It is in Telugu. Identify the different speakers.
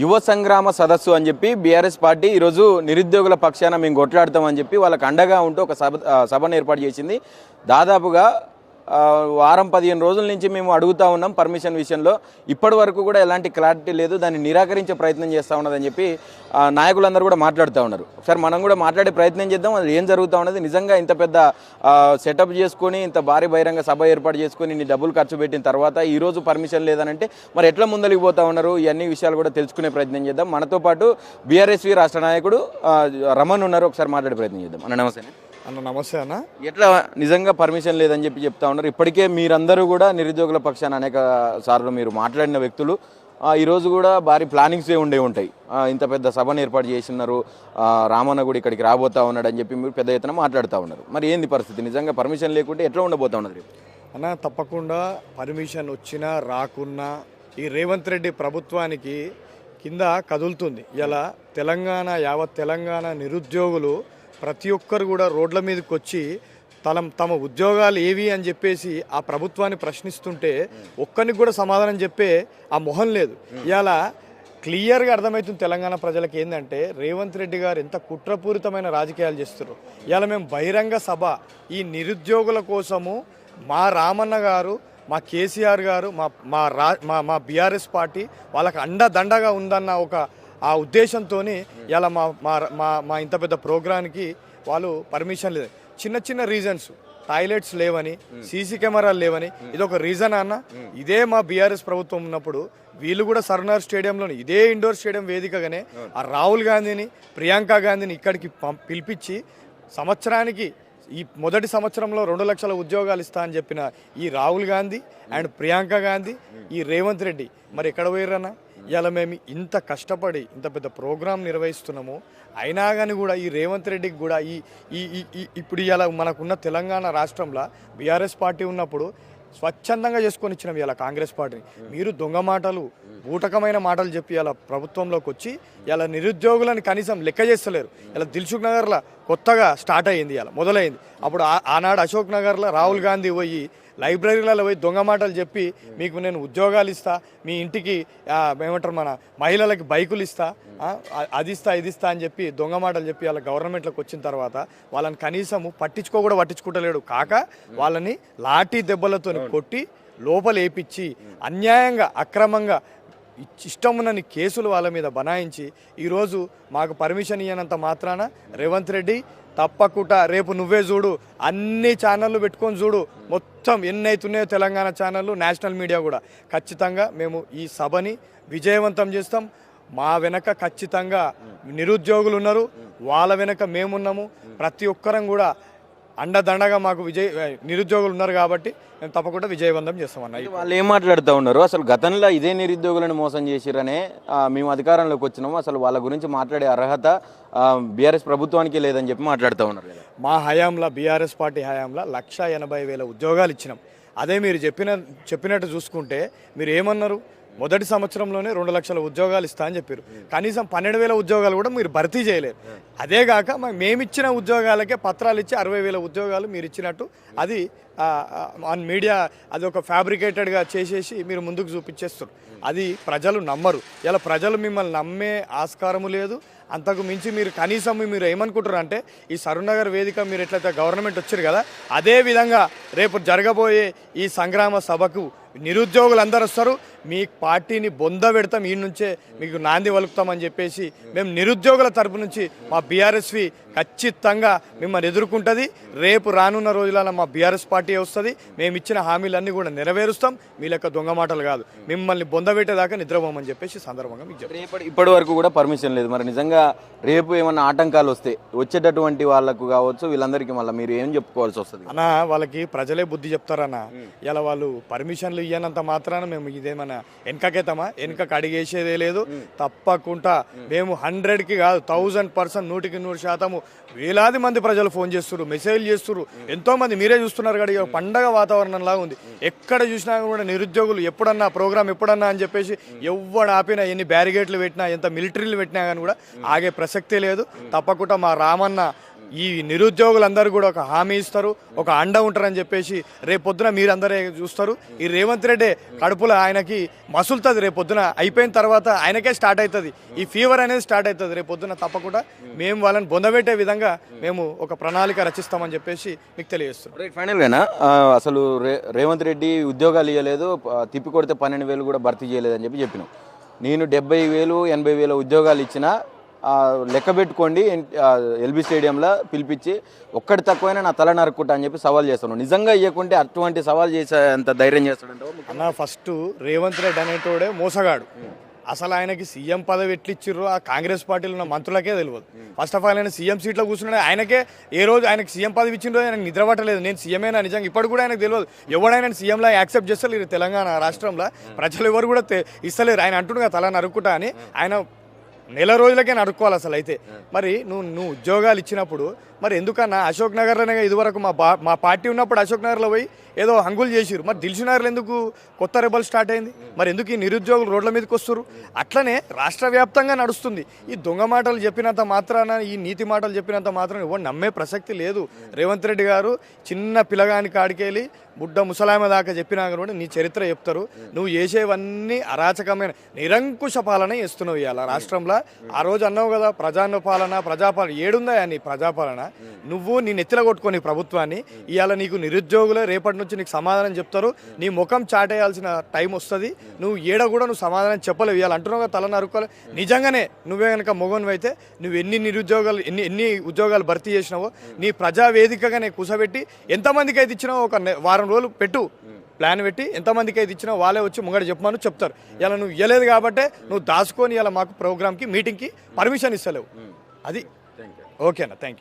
Speaker 1: యువ సంగ్రామ సదస్సు అని చెప్పి బీఆర్ఎస్ పార్టీ ఈరోజు నిరుద్యోగుల పక్షాన మేము కొట్లాడతామని చెప్పి వాళ్ళకి అండగా ఉంటూ ఒక సభను ఏర్పాటు చేసింది. దాదాపుగా వారం 15 రోజుల నుంచి మేము అడుగుతూ ఉన్నాం పర్మిషన్ విషయంలో. ఇప్పటి వరకు కూడా ఎలాంటి క్లారిటీ లేదు, దాన్ని నిరాకరించే ప్రయత్నం చేస్తూ ఉన్నదని చెప్పి నాయకులందరూ కూడా మాట్లాడుతూ ఉన్నారు. ఒకసారి మనం కూడా మాట్లాడే ప్రయత్నం చేద్దాం, అది ఏం జరుగుతూ ఉన్నది. నిజంగా ఇంత పెద్ద సెటప్ చేసుకొని ఇంత భారీ బహిరంగ సభ ఏర్పాటు చేసుకొని ఇన్ని డబ్బులు ఖర్చు పెట్టిన తర్వాత ఈరోజు పర్మిషన్ లేదనంటే మరి ఎట్లా ముందలికి పోతా ఉన్నారు, ఈ అన్ని విషయాలు కూడా తెలుసుకునే ప్రయత్నం చేద్దాం. మనతో పాటు బీఆర్ఎస్వి రాష్ట్ర నాయకుడు రమణ్ ఉన్నారు, ఒకసారి మాట్లాడే ప్రయత్నం చేద్దాం. అన్న నమస్తే.
Speaker 2: అన్న నమస్తే అన్న.
Speaker 1: ఎట్లా నిజంగా పర్మిషన్ లేదని చెప్పి చెప్తా ఉన్నారు. ఇప్పటికే మీరందరూ కూడా నిరుద్యోగుల పక్షాన అనేక సార్లు మీరు మాట్లాడిన వ్యక్తులు ఈరోజు కూడా భారీ ప్లానింగ్స్ ఉండే ఉంటాయి. ఇంత పెద్ద సభను ఏర్పాటు చేసినారు, రామన్న కూడా ఇక్కడికి రాబోతా ఉన్నాడు అని చెప్పి మీరు పెద్ద ఎత్తున మాట్లాడుతూ ఉన్నారు. మరి ఏంది పరిస్థితి, నిజంగా పర్మిషన్ లేకుంటే ఎట్లా ఉండబోతా ఉన్నది
Speaker 2: అన్న? తప్పకుండా పర్మిషన్ వచ్చినా రాకున్నా ఈ రేవంత్ రెడ్డి ప్రభుత్వానికి కింద కదులుతుంది. ఇలా యావత్ తెలంగాణ నిరుద్యోగులు ప్రతి ఒక్కరు కూడా రోడ్ల మీదకి వచ్చి తమ ఉద్యోగాలు ఏవి అని చెప్పేసి ఆ ప్రభుత్వాన్ని ప్రశ్నిస్తుంటే ఒక్కరికి కూడా సమాధానం చెప్పే ఆ మొహం లేదు. ఇలా క్లియర్గా అర్థమవుతుంది తెలంగాణ ప్రజలకు ఏంటంటే రేవంత్ రెడ్డి గారు ఎంత కుట్రపూరితమైన రాజకీయాలు చేస్తారు. ఇలా మేము బహిరంగ సభ ఈ నిరుద్యోగుల కోసము మా రామన్న గారు, మా కేసీఆర్ గారు, మా బీఆర్ఎస్ పార్టీ వాళ్ళకి అండదండగా ఉందన్న ఒక ఆ ఉద్దేశంతో ఇలా మా ఇంత పెద్ద ప్రోగ్రామ్కి వాళ్ళు పర్మిషన్ లేదు. చిన్న రీజన్స్, టాయిలెట్స్ లేవని, సీసీ కెమెరాలు లేవని, ఇది ఒక రీజన్ అన్న. ఇదే మా బీఆర్ఎస్ ప్రభుత్వం ఉన్నప్పుడు వీళ్ళు కూడా సర్నార్ స్టేడియంలోని ఇదే ఇండోర్ స్టేడియం వేదికగానే ఆ రాహుల్ గాంధీని, ప్రియాంక గాంధీని ఇక్కడికి పిలిపించి సంవత్సరానికి ఈ మొదటి సంవత్సరంలో 2 లక్షల ఉద్యోగాలు ఇస్తా అని చెప్పిన ఈ రాహుల్ గాంధీ అండ్ ప్రియాంక గాంధీ, ఈ రేవంత్ రెడ్డి మరి ఎక్కడ పోయారన్నా? ఇలా మేము ఇంత కష్టపడి ఇంత పెద్ద ప్రోగ్రాం నిర్వహిస్తున్నాము, అయినా కానీ కూడా ఈ రేవంత్ రెడ్డికి కూడా ఇప్పుడు ఇలా మనకున్న తెలంగాణ రాష్ట్రంలో బీఆర్ఎస్ పార్టీ ఉన్నప్పుడు స్వచ్ఛందంగా చేసుకొని ఇచ్చినాం ఇలా కాంగ్రెస్ పార్టీని. మీరు దొంగ మాటలు, బూటకమైన మాటలు చెప్పి ఇలా ప్రభుత్వంలోకి వచ్చి ఇలా నిరుద్యోగులను కనీసం లెక్క చేస్తలేరు. ఇలా దిల్సుఖ్ నగర్లో కొత్తగా స్టార్ట్ అయ్యింది, ఇలా మొదలైంది. అప్పుడు ఆనాడు అశోక్ నగర్లో రాహుల్ గాంధీ పోయి లైబ్రరీలలో పోయి దొంగ మాటలు చెప్పి మీకు నేను ఉద్యోగాలు ఇస్తా, మీ ఇంటికి ఏమంటారు మన మహిళలకి బైకులు ఇస్తా, అది ఇస్తా ఇది ఇస్తా అని చెప్పి దొంగ మాటలు చెప్పి వాళ్ళ గవర్నమెంట్లోకి వచ్చిన తర్వాత వాళ్ళని కనీసము పట్టించుకోలేడు. కాక వాళ్ళని లాఠీ దెబ్బలతో కొట్టి లోపల వేయించి అన్యాయంగా అక్రమంగా ఇష్టమున్నని కేసులు వాళ్ళ మీద బనాయించి ఈరోజు మాకు పర్మిషన్ ఇవ్వనంత మాత్రాన రేవంత్ రెడ్డి తప్పకుండా రేపు నువ్వే చూడు, అన్ని ఛానళ్ళు పెట్టుకొని చూడు, మొత్తం ఎన్ని అవుతున్నాయో తెలంగాణ ఛానళ్ళు, నేషనల్ మీడియా కూడా ఖచ్చితంగా మేము ఈ సభని విజయవంతం చేస్తాం. మా వెనక ఖచ్చితంగా నిరుద్యోగులు ఉన్నారు, వాళ్ళ వెనక మేమున్నాము. ప్రతి ఒక్కరం కూడా అండదండగా మాకు నిరుద్యోగులు ఉన్నారు కాబట్టి మేము తప్పకుండా విజయవంతం చేస్తామన్న.
Speaker 1: వాళ్ళు ఏం మాట్లాడుతూ ఉన్నారు, అసలు గతంలో ఇదే నిరుద్యోగులను మోసం చేసిరనే మేము అధికారంలోకి వచ్చినాము, అసలు వాళ్ళ గురించి మాట్లాడే అర్హత బీఆర్ఎస్ ప్రభుత్వానికి లేదని చెప్పి మాట్లాడుతూ ఉన్నారు.
Speaker 2: మా హయాంలో బీఆర్ఎస్ పార్టీ హయాంలో 1,80,000 ఉద్యోగాలు ఇచ్చినాం. అదే మీరు చెప్పినట్టు చూసుకుంటే మీరు ఏమన్నారు, మొదటి సంవత్సరంలోనే 2 లక్షల ఉద్యోగాలు ఇస్తా అని చెప్పారు. కనీసం 12,000 ఉద్యోగాలు కూడా మీరు భర్తీ చేయలేరు. అదేగాక మేమిచ్చిన ఉద్యోగాలకే పత్రాలు ఇచ్చి 60,000 ఉద్యోగాలు మీరు ఇచ్చినట్టు అది ఆన్ మీడియా అది ఒక ఫ్యాబ్రికేటెడ్గా చేసేసి మీరు ముందుకు చూపించేస్తారు. అది ప్రజలు నమ్మరు. ఇలా ప్రజలు మిమ్మల్ని నమ్మే ఆస్కారము లేదు. అంతకు మించి మీరు కనీసం మీరు ఏమనుకుంటారు అంటే ఈ సరూనగర్ వేదిక మీరు ఎట్లయితే గవర్నమెంట్ వచ్చారు కదా, అదే విధంగా రేపు జరగబోయే ఈ సంగ్రామ సభకు నిరుద్యోగులు అందరూ వస్తారు, మీ పార్టీని బొంద పెడతాం, ఈ నుంచే మీకు నాంది వలుపుతామని చెప్పేసి మేము నిరుద్యోగుల తరపు నుంచి మా బీఆర్ఎస్వి ఖచ్చితంగా మిమ్మల్ని ఎదుర్కొంటుంది. రేపు రానున్న రోజులలో మా బీఆర్ఎస్ పార్టీ వస్తుంది, మేము ఇచ్చిన హామీలన్నీ కూడా నెరవేరుస్తాం, మీ లెక్క దొంగ మాటలు కాదు, మిమ్మల్ని బొంద పెట్టేదాకా నిద్రపోమని చెప్పేసి సందర్భంగా మీకు
Speaker 1: చెప్పారు. ఇప్పటి వరకు కూడా పర్మిషన్ లేదు, మరి నిజంగా రేపు ఏమన్నా ఆటంకాలు వస్తే వచ్చేటటువంటి వాళ్ళకు కావచ్చు వీళ్ళందరికీ మళ్ళీ మీరు ఏం చెప్పుకోవాల్సి వస్తుంది
Speaker 2: అన్న? వాళ్ళకి ప్రజలే బుద్ధి చెప్తారన్న. ఇలా వాళ్ళు పర్మిషన్లు ఇవ్వనంత మాత్రాన మేము ఇదేమన్నా వెనకకేతామా? వెనకకు అడిగేసేదే లేదు. తప్పకుండా మేము 100కి కాదు 1000%, 100% వేలాది మంది ప్రజలు ఫోన్ చేస్తున్నారు, మెసేజ్లు చేస్తున్నారు. ఎంతోమంది మీరే చూస్తున్నారు కదా, పండగ వాతావరణంలా ఉంది. ఎక్కడ చూసినా కూడా నిరుద్యోగులు ఎప్పుడన్నా ప్రోగ్రామ్ ఎప్పుడన్నా అని చెప్పేసి ఎవడు ఆపినా, ఎన్ని బ్యారిగేట్లు పెట్టినా, ఎంత మిలిటరీలు పెట్టినా కానీ కూడా ఆగే ప్రసక్తే లేదు. తప్పకుండా మా రామన్న ఈ నిరుద్యోగులందరూ కూడా ఒక హామీ ఇస్తారు, ఒక అండ ఉంటారని చెప్పేసి రేపొద్దున మీరందరే చూస్తారు. ఈ రేవంత్ రెడ్డి కడుపులో ఆయనకి మసులుతుంది, రేపొద్దున అయిపోయిన తర్వాత ఆయనకే స్టార్ట్ అవుతుంది, ఈ ఫీవర్ అనేది స్టార్ట్ అవుతుంది. రేపొద్దున తప్పకుండా మేము వాళ్ళని బొందబెట్టే విధంగా మేము ఒక ప్రణాళిక రచిస్తామని చెప్పేసి మీకు తెలియజేస్తున్నాం.
Speaker 1: రైట్, ఫైనల్గానా అసలు రేవంత్ రెడ్డి ఉద్యోగాలు ఇవ్వలేదు, తిప్పి కొడితే 12,000 కూడా భర్తీ చేయలేదని చెప్పినాం. నేను 70,000 80,000 ఉద్యోగాలు ఇచ్చినా లెక్క పెట్టుకోండి, ఎల్బీ స్టేడియంలో పిలిపించి ఒక్కటి తక్కువైనా నా తల నరుక్కుంటా అని చెప్పి సవాల్ చేస్తాను. నిజంగా ఇవ్వకుంటే అటువంటి సవాల్ చేసే అంత ధైర్యం చేస్తాడంటే
Speaker 2: అన్న, ఫస్ట్ రేవంత్ రెడ్డి అనేటోడే మోసగాడు. అసలు ఆయనకి సీఎం పదవి ఎట్లిచ్చిర్రో ఆ కాంగ్రెస్ పార్టీలో ఉన్న మంత్రులకే తెలియదు. ఫస్ట్ ఆఫ్ ఆల్ ఆయన సీఎం సీట్లో కూర్చున్నాడు, ఆయనకే ఏ రోజు ఆయనకి సీఎం పదవి ఇచ్చిన రోజు ఆయనకు నిద్ర పట్టలేదు. నేను సీఎమేనా నిజంగా ఇప్పటికి కూడా ఆయనకు తెలియదు. ఎవడైనా సీఎంలా యాక్సెప్ట్ చేస్తలేరు తెలంగాణ రాష్ట్రంలో, ప్రజలు ఎవరు కూడా ఇస్తలేరు. ఆయన అంటుండగా తల నరుక్కుంటా అని, ఆయన నెల రోజులకే నడుక్కోవాలి అసలు. అయితే మరి నువ్వు ఉద్యోగాలు ఇచ్చినప్పుడు మరి ఎందుకన్నా అశోక్ నగర్లోనే ఇదివరకు మా పార్టీ ఉన్నప్పుడు అశోక్ నగర్లో పోయి ఏదో హంగులు చేసిరు, మరి దిల్సునగర్లో ఎందుకు కొత్త రెబల్ స్టార్ట్ అయింది? మరి ఎందుకు ఈ నిరుద్యోగులు రోడ్ల మీదకి వస్తారు? అట్లనే రాష్ట్ర వ్యాప్తంగా నడుస్తుంది. ఈ దొంగ మాటలు చెప్పినంత మాత్రాన, ఈ నీతి మాటలు చెప్పినంత మాత్రాన ఎవరు నమ్మే ప్రసక్తి లేదు. రేవంత్ రెడ్డి గారు చిన్న పిల్లగాని కాడికెళ్ళి బుడ్డ ముసలామె దాకా చెప్పినా కూడా నీ చరిత్ర చెప్తారు. నువ్వు చేసేవన్నీ అరాచకమైన నిరంకుశ పాలన చేస్తున్నావు ఇవాళ రాష్ట్రంలో. ఆ రోజు అన్నావు కదా ప్రజాపాలన ఏడుందా నీ ప్రజాపాలన? నువ్వు నీ నెత్తిల కొట్టుకొని ప్రభుత్వాన్ని ఇవాళ నీకు నిరుద్యోగులే రేపటి నుంచి నీకు సమాధానం చెప్తారు. నీ ముఖం చాటేయాల్సిన టైం వస్తుంది. నువ్వు కూడా నువ్వు సమాధానం చెప్పలేవు. ఇవాళ అంటున్నావు కదా తల నరుక్కోలే. నిజంగానే నువ్వే కనుక మొగను అయితే నువ్వు ఎన్ని ఉద్యోగాలు భర్తీ చేసినావో నీ ప్రజావేదికగానే కూసబెట్టి ఎంతమందికి అయితే ఇచ్చినావో ఒక వారం రోజులు పెట్టు, ప్లాన్ పెట్టి ఎంతమందికి అయితే ఇచ్చినా వాళ్ళే వచ్చి ముంగడ చెప్పమని చెప్తారు. ఇలా నువ్వు ఇవ్వలేదు కాబట్టే నువ్వు దాచుకొని ఇలా మాకు ప్రోగ్రామ్కి మీటింగ్కి పర్మిషన్ ఇస్తలేవు. అది ఓకేనా? Thank you.